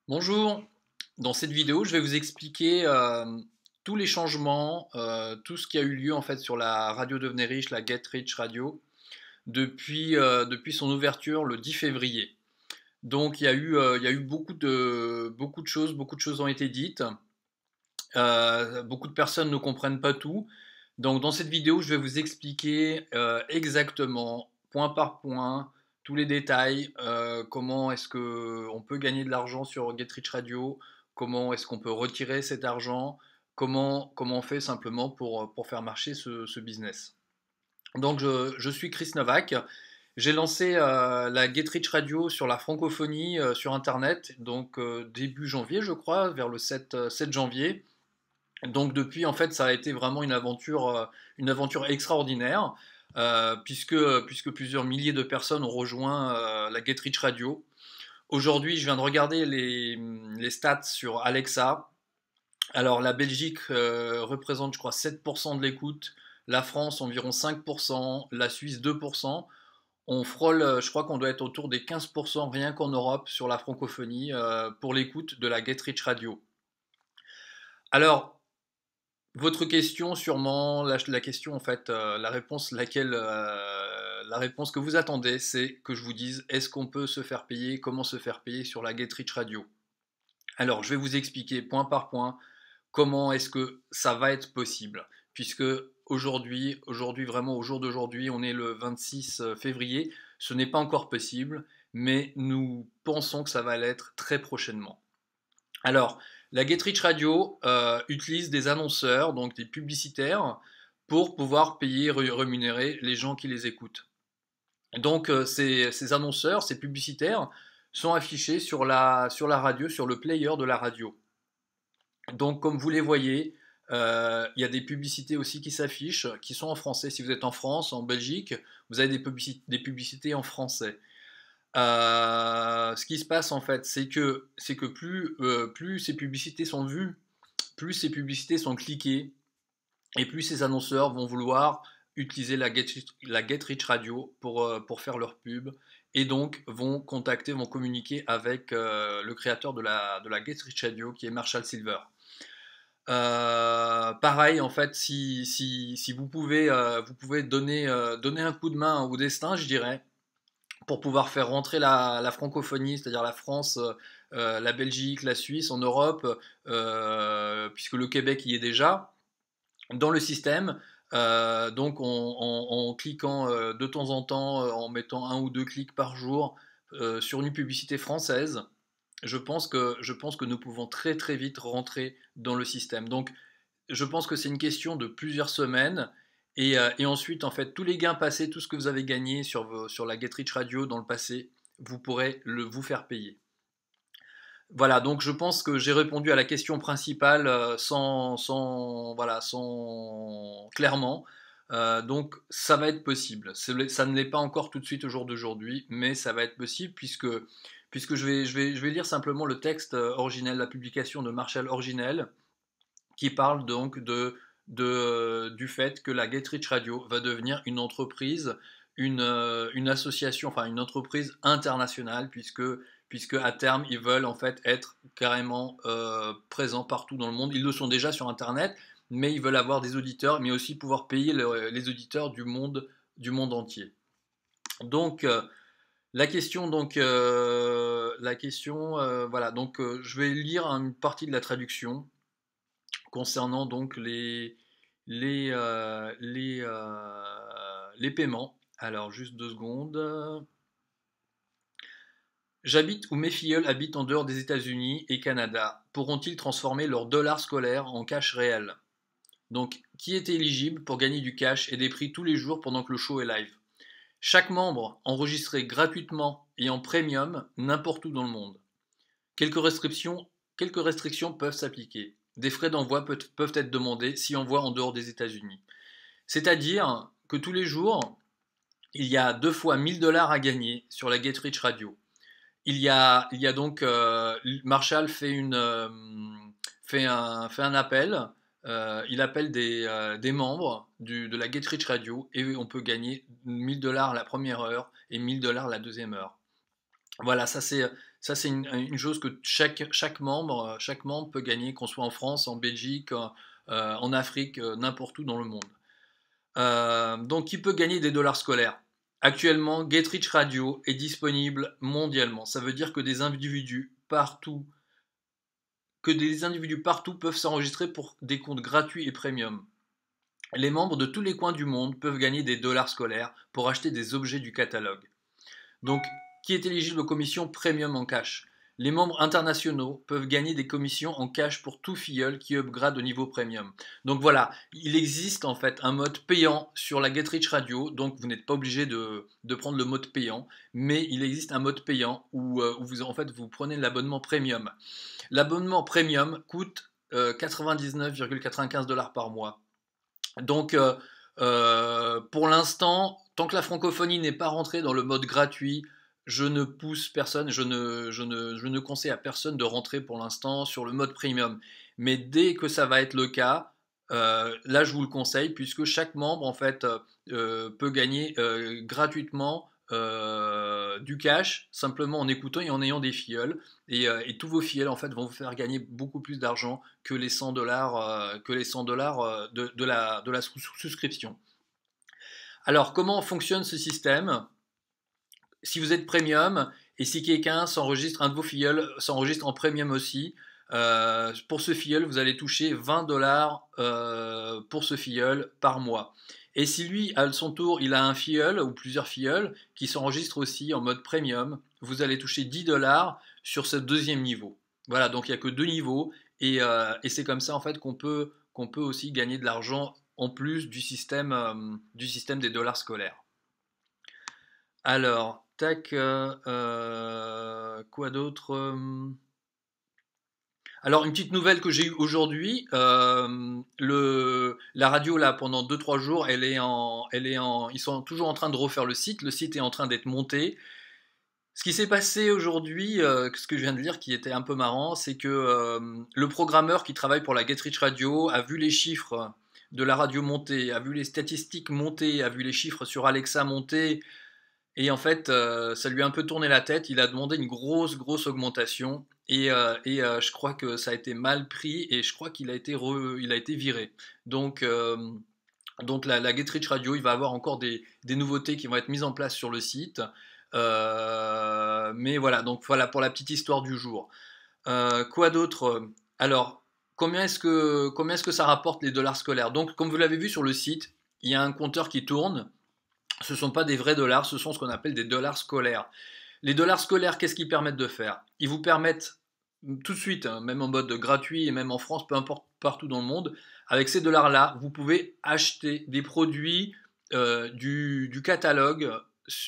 Bonjour, dans cette vidéo, je vais vous expliquer tous les changements, tout ce qui a eu lieu en fait sur la radio Devenez Riche, la Get Rich Radio, depuis son ouverture le 10 février. Donc il y a eu beaucoup de choses, beaucoup de choses ont été dites. Beaucoup de personnes ne comprennent pas tout. Donc dans cette vidéo, je vais vous expliquer exactement, point par point, tous les détails, comment est-ce que on peut gagner de l'argent sur Get Rich Radio, comment est-ce qu'on peut retirer cet argent, comment on fait simplement pour faire marcher ce business. Donc je suis Chris Novak. J'ai lancé la Get Rich Radio sur la francophonie sur Internet, donc début janvier, je crois, vers le 7 janvier. Donc depuis, en fait, ça a été vraiment une aventure extraordinaire, puisque plusieurs milliers de personnes ont rejoint la Get Rich Radio. Aujourd'hui, je viens de regarder les stats sur Alexa. Alors la Belgique représente, je crois, 7% de l'écoute, la France environ 5%, la Suisse 2%. On frôle, je crois qu'on doit être autour des 15% rien qu'en Europe sur la francophonie pour l'écoute de la Get Rich Radio. Alors, votre question, sûrement, la question en fait, la réponse que vous attendez, c'est que je vous dise est-ce qu'on peut se faire payer, comment se faire payer sur la Get Rich Radio. Alors, je vais vous expliquer point par point comment est-ce que ça va être possible, puisque aujourd'hui vraiment au jour d'aujourd'hui, on est le 26 février, ce n'est pas encore possible, mais nous pensons que ça va l'être très prochainement. Alors, la Get Rich Radio utilise des annonceurs, donc des publicitaires, pour pouvoir payer, rémunérer les gens qui les écoutent. Donc, ces annonceurs, ces publicitaires, sont affichés sur la radio, sur le player de la radio. Donc, comme vous les voyez, il y a des publicités aussi qui s'affichent, qui sont en français. Si vous êtes en France, en Belgique, vous avez des publicités en français. Ce qui se passe en fait, c'est que plus ces publicités sont vues, plus ces publicités sont cliquées, et plus ces annonceurs vont vouloir utiliser la Get Rich Radio pour faire leur pub, et donc vont contacter, vont communiquer avec le créateur de la Get Rich Radio, qui est Marshall Silver. Pareil, en fait, si vous pouvez donner un coup de main au destin, je dirais, pour pouvoir faire rentrer la francophonie, c'est-à-dire la France, la Belgique, la Suisse en Europe, puisque le Québec y est déjà, dans le système. Donc en cliquant de temps en temps, en mettant un ou deux clics par jour sur une publicité française, je pense que nous pouvons très très vite rentrer dans le système. Donc je pense que c'est une question de plusieurs semaines. Et ensuite, en fait, tous les gains passés, tout ce que vous avez gagné sur la Get Rich Radio dans le passé, vous pourrez vous faire payer. Voilà, donc je pense que j'ai répondu à la question principale sans clairement. Donc ça va être possible. Ça ne l'est pas encore tout de suite au jour d'aujourd'hui, mais ça va être possible puisque je vais lire simplement le texte originel, la publication de Marshall Originel, qui parle donc du fait que la Get Rich Radio va devenir une entreprise, une association, enfin une entreprise internationale, puisque à terme ils veulent en fait être carrément présents partout dans le monde. Ils le sont déjà sur Internet, mais ils veulent avoir des auditeurs, mais aussi pouvoir payer les auditeurs du monde entier. Donc voilà. Donc je vais lire une partie de la traduction concernant donc les paiements. Alors, juste 2 secondes. J'habite ou mes filleuls habitent en dehors des États-Unis et Canada. Pourront-ils transformer leurs dollars scolaires en cash réel? Donc, qui est éligible pour gagner du cash et des prix tous les jours pendant que le show est live? Chaque membre enregistré gratuitement et en premium n'importe où dans le monde. Quelques restrictions peuvent s'appliquer. Des frais d'envoi peuvent être demandés si envoi en dehors des États-Unis. C'est-à-dire que tous les jours, il y a 2 fois 1000 $ à gagner sur la Get Rich Radio. Il y a donc Marshall fait un appel. Il appelle des membres de la Get Rich Radio et on peut gagner 1000 $ la première heure et 1000 $ la deuxième heure. Voilà, ça c'est une chose que chaque membre peut gagner, qu'on soit en France, en Belgique, en Afrique, n'importe où dans le monde. Donc, qui peut gagner des dollars scolaires? Actuellement, Get Rich Radio est disponible mondialement. Ça veut dire que des individus partout peuvent s'enregistrer pour des comptes gratuits et premium. Les membres de tous les coins du monde peuvent gagner des dollars scolaires pour acheter des objets du catalogue. Donc, qui est éligible aux commissions premium en cash? Les membres internationaux peuvent gagner des commissions en cash pour tout filleul qui upgrade au niveau premium. Donc voilà, il existe en fait un mode payant sur la Get Rich Radio, donc vous n'êtes pas obligé de prendre le mode payant, mais il existe un mode payant où vous, en fait, vous prenez l'abonnement premium. L'abonnement premium coûte 99,95 dollars par mois. Donc, pour l'instant, tant que la francophonie n'est pas rentrée dans le mode gratuit, je ne pousse personne, je ne conseille à personne de rentrer pour l'instant sur le mode premium. Mais dès que ça va être le cas, là je vous le conseille, puisque chaque membre en fait peut gagner gratuitement du cash simplement en écoutant et en ayant des filleuls. Et tous vos filleuls en fait vont vous faire gagner beaucoup plus d'argent que les 100 dollars de la souscription. Alors comment fonctionne ce système? Si vous êtes premium et si quelqu'un s'enregistre, un de vos filleuls s'enregistre en premium aussi, pour ce filleul, vous allez toucher 20 dollars pour ce filleul par mois. Et si lui, à son tour, il a un filleul ou plusieurs filleuls qui s'enregistrent aussi en mode premium, vous allez toucher 10 dollars sur ce deuxième niveau. Voilà, donc il n'y a que deux niveaux et c'est comme ça en fait qu'on peut aussi gagner de l'argent en plus du système des dollars scolaires. Alors, tac, quoi d'autre Alors, une petite nouvelle que j'ai eue aujourd'hui, la radio, là, pendant deux-trois jours, ils sont toujours en train de refaire le site est en train d'être monté. Ce qui s'est passé aujourd'hui, ce que je viens de lire, qui était un peu marrant, c'est que le programmeur qui travaille pour la Get Rich Radio a vu les chiffres de la radio monter, a vu les statistiques monter, a vu les chiffres sur Alexa monter, et en fait, ça lui a un peu tourné la tête. Il a demandé une grosse augmentation. Je crois que ça a été mal pris et je crois il a été viré. Donc, la Get Rich Radio, il va avoir encore des nouveautés qui vont être mises en place sur le site. Mais voilà, donc voilà pour la petite histoire du jour. Quoi d'autre? Alors, combien est-ce que ça rapporte les dollars scolaires? Donc, comme vous l'avez vu sur le site, il y a un compteur qui tourne. Ce ne sont pas des vrais dollars, ce sont ce qu'on appelle des dollars scolaires. Les dollars scolaires, qu'est-ce qu'ils permettent de faire? Ils vous permettent tout de suite, hein, même en mode gratuit et même en France, peu importe partout dans le monde, avec ces dollars-là, vous pouvez acheter des produits du catalogue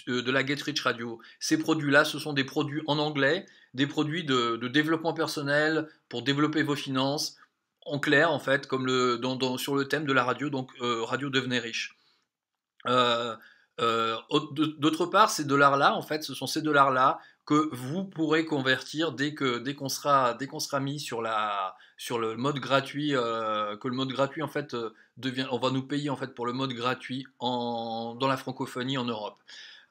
de la Get Rich Radio. Ces produits-là, ce sont des produits en anglais, des produits de développement personnel pour développer vos finances, en clair en fait, comme sur le thème de la radio, donc Radio Devenez Riche. D'autre part, ces dollars-là, en fait, ce sont ces dollars-là que vous pourrez convertir dès qu'on sera mis sur le mode gratuit, que le mode gratuit en fait on va nous payer en fait pour le mode gratuit dans la francophonie en Europe.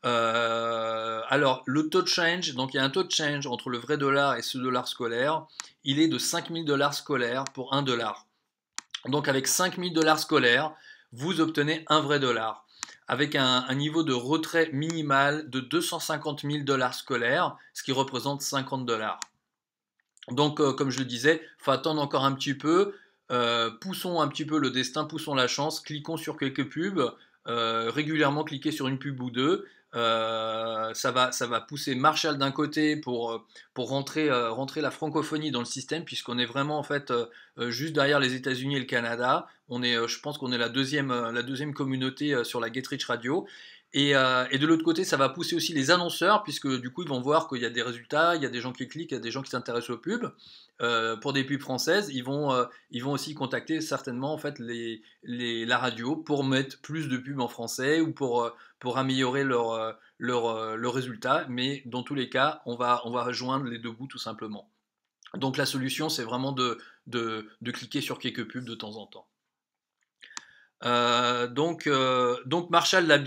Alors le taux de change, donc il y a un taux de change entre le vrai dollar et ce dollar scolaire, il est de 5000 dollars scolaires pour 1 dollar. Donc avec 5000 dollars scolaires, vous obtenez un vrai dollar avec un niveau de retrait minimal de 250 000 dollars scolaires, ce qui représente 50 dollars. Donc, comme je le disais, il faut attendre encore un petit peu. Poussons un petit peu le destin, poussons la chance, cliquons sur quelques pubs, régulièrement cliquez sur une pub ou deux. Ça va pousser Marshall d'un côté pour rentrer la francophonie dans le système, puisqu'on est vraiment en fait juste derrière les États-Unis et le Canada. Je pense qu'on est la deuxième communauté sur la Get Rich Radio. Et de l'autre côté, ça va pousser aussi les annonceurs, puisque du coup, ils vont voir qu'il y a des résultats, il y a des gens qui cliquent, il y a des gens qui s'intéressent aux pubs. Pour des pubs françaises, ils vont aussi contacter certainement en fait la radio pour mettre plus de pubs en français ou pour améliorer leurs résultats. Mais dans tous les cas, on va joindre les deux bouts tout simplement. Donc la solution, c'est vraiment de cliquer sur quelques pubs de temps en temps. Donc Marshall l'a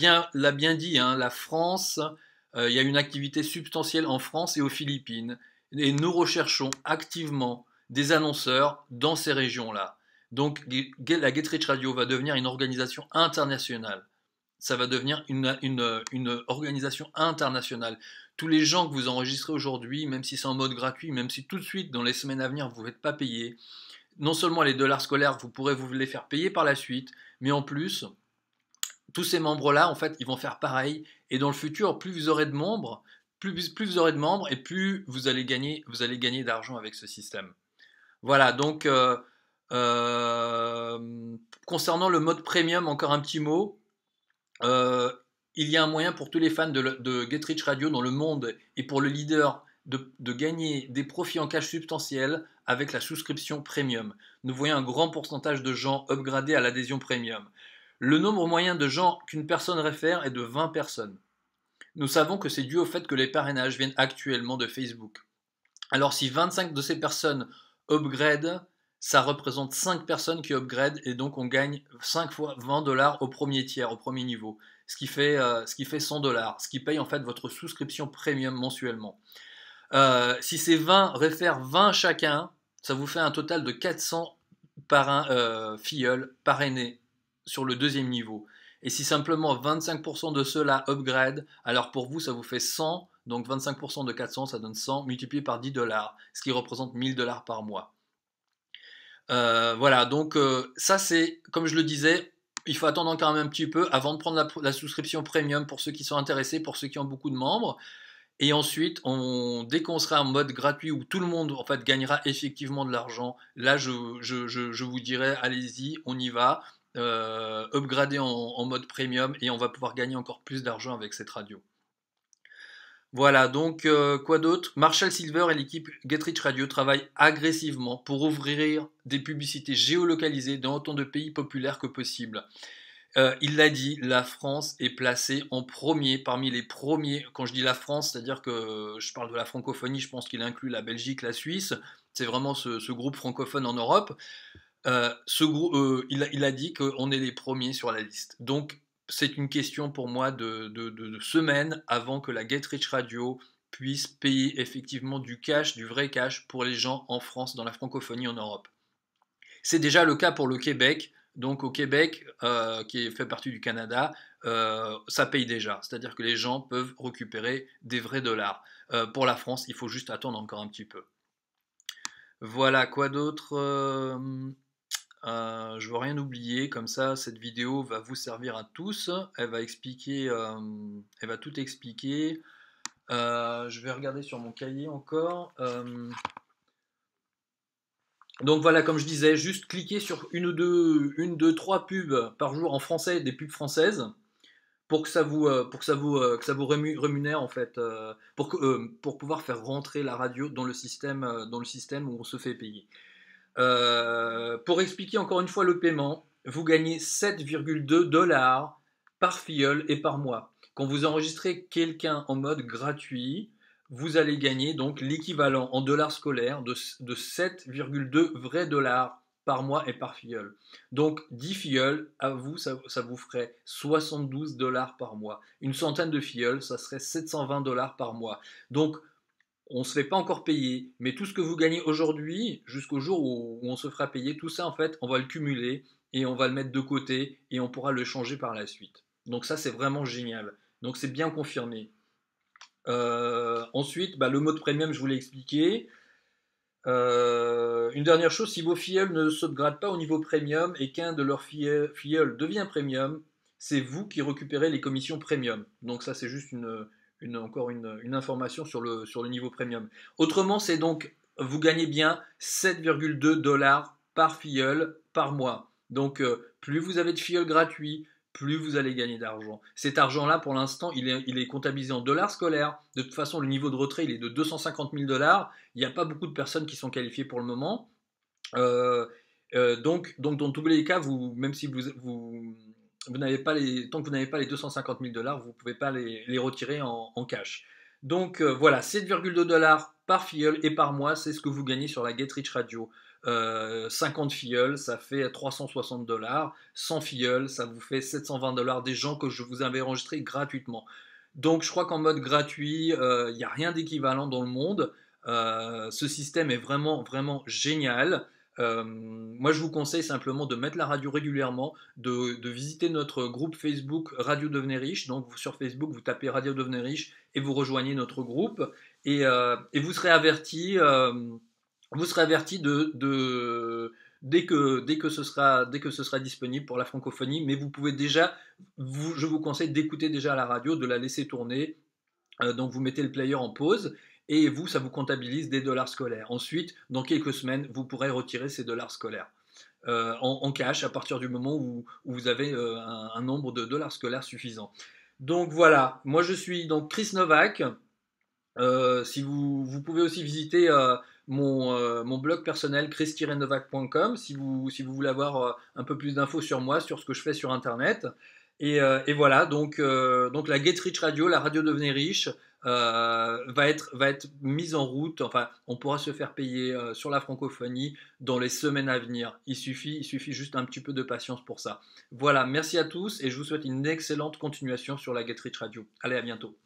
bien dit, hein, la France Il y a une activité substantielle en France et aux Philippines. Et nous recherchons activement des annonceurs dans ces régions-là. Donc la Get Rich Radio va devenir une organisation internationale. Ça va devenir une organisation internationale. Tous les gens que vous enregistrez aujourd'hui, même si c'est en mode gratuit, même si tout de suite, dans les semaines à venir, vous ne faites pas payer, non seulement les dollars scolaires, vous pourrez vous les faire payer par la suite, mais en plus, tous ces membres-là, en fait, ils vont faire pareil. Et dans le futur, plus vous aurez de membres, plus vous aurez de membres, et plus vous allez gagner d'argent avec ce système. Voilà, donc concernant le mode premium, encore un petit mot. Il y a un moyen pour tous les fans de Get Rich Radio dans le monde et pour le leader de gagner des profits en cash substantiels avec la souscription premium. Nous voyons un grand pourcentage de gens upgradés à l'adhésion premium. Le nombre moyen de gens qu'une personne réfère est de 20 personnes. Nous savons que c'est dû au fait que les parrainages viennent actuellement de Facebook. Alors si 25 de ces personnes upgrade, ça représente 5 personnes qui upgrade et donc on gagne 5 fois 20 dollars au premier tiers, au premier niveau, ce qui fait 100 dollars, ce qui paye en fait votre souscription premium mensuellement. Si ces 20 réfèrent 20 chacun, ça vous fait un total de 400 filleuls parrainés sur le deuxième niveau. Et si simplement 25% de ceux-là upgrade, alors pour vous ça vous fait 100, donc 25% de 400 ça donne 100 multiplié par 10 dollars, ce qui représente 1000 dollars par mois. Voilà, donc ça c'est, comme je le disais, il faut attendre quand même un petit peu avant de prendre la souscription premium pour ceux qui sont intéressés, pour ceux qui ont beaucoup de membres. Et ensuite, dès qu'on sera en mode gratuit où tout le monde en fait gagnera effectivement de l'argent, là je vous dirai allez-y, on y va, upgrader en mode premium et on va pouvoir gagner encore plus d'argent avec cette radio. Voilà, donc quoi d'autre? Marshall Silver et l'équipe Get Rich Radio travaillent agressivement pour ouvrir des publicités géolocalisées dans autant de pays populaires que possible. Il l'a dit, la France est placée en premier, parmi les premiers. Quand je dis la France, c'est-à-dire que je parle de la francophonie, je pense qu'il inclut la Belgique, la Suisse. C'est vraiment ce groupe francophone en Europe. Il a dit qu'on est les premiers sur la liste. Donc, c'est une question pour moi de semaines avant que la Get Rich Radio puisse payer effectivement du cash, du vrai cash pour les gens en France, dans la francophonie en Europe. C'est déjà le cas pour le Québec. Donc au Québec, qui fait partie du Canada, ça paye déjà. C'est-à-dire que les gens peuvent récupérer des vrais dollars. Pour la France, il faut juste attendre encore un petit peu. Voilà, quoi d'autre? Je veux rien oublier, comme ça cette vidéo va vous servir à tous. Elle va expliquer, elle va tout expliquer. Je vais regarder sur mon cahier encore. Donc voilà, comme je disais, juste cliquez sur une, deux, trois pubs par jour en français, des pubs françaises, pour que ça vous, rémunère en fait, pour pouvoir faire rentrer la radio dans le système où on se fait payer. Pour expliquer encore une fois le paiement, vous gagnez 7,2 dollars par filleul et par mois. Quand vous enregistrez quelqu'un en mode gratuit, vous allez gagner donc l'équivalent en dollars scolaires de 7,2 vrais dollars par mois et par filleul. Donc 10 filleuls, à vous, ça vous ferait 72 dollars par mois. Une centaine de filleuls, ça serait 720 dollars par mois. Donc on ne se fait pas encore payer, mais tout ce que vous gagnez aujourd'hui, jusqu'au jour où on se fera payer, tout ça en fait, on va le cumuler et on va le mettre de côté et on pourra le changer par la suite. Donc ça c'est vraiment génial. Donc c'est bien confirmé. Ensuite, le mode premium, je vous l'ai expliqué. Une dernière chose, si vos filleuls ne sautegradent pas au niveau premium et qu'un de leurs filleuls devient premium, c'est vous qui récupérez les commissions premium. Donc ça c'est juste encore une information sur le niveau premium. Autrement, c'est donc, vous gagnez bien 7,2 dollars par filleul par mois. Donc, plus vous avez de filleuls gratuits, plus vous allez gagner d'argent. Cet argent-là, pour l'instant, il est comptabilisé en dollars scolaires. De toute façon, le niveau de retrait, il est de 250 000 dollars. Il n'y a pas beaucoup de personnes qui sont qualifiées pour le moment. Donc, dans tous les cas, même si vous n'avez pas tant que vous n'avez pas les 250 000 dollars, vous ne pouvez pas les retirer en cash. Donc voilà, 7,2 dollars par filleul et par mois, c'est ce que vous gagnez sur la Get Rich Radio. 50 filleuls, ça fait 360 dollars. 100 filleuls, ça vous fait 720 dollars, des gens que je vous avais enregistrés gratuitement. Donc je crois qu'en mode gratuit, il n'y a rien d'équivalent dans le monde. Ce système est vraiment, vraiment génial. Moi, je vous conseille simplement de mettre la radio régulièrement, de visiter notre groupe Facebook Radio Devenez Riche. Donc sur Facebook, vous tapez Radio Devenez Riche et vous rejoignez notre groupe. Et vous serez averti dès que ce sera disponible pour la francophonie. Mais vous pouvez déjà, je vous conseille d'écouter déjà la radio, de la laisser tourner. Donc vous mettez le player en pause et vous, ça vous comptabilise des dollars scolaires. Ensuite, dans quelques semaines, vous pourrez retirer ces dollars scolaires en cash à partir du moment où vous avez un nombre de dollars scolaires suffisant. Donc voilà, moi je suis donc Chris Novak. Si vous pouvez aussi visiter mon blog personnel chris-novak.com si vous voulez avoir un peu plus d'infos sur moi, sur ce que je fais sur Internet. Et voilà, donc la Get Rich Radio, la radio Devenez Riche, va être mise en route. Enfin, on pourra se faire payer sur la francophonie dans les semaines à venir. Il suffit juste un petit peu de patience pour ça. Voilà, merci à tous et je vous souhaite une excellente continuation sur la Get Rich Radio. Allez, à bientôt.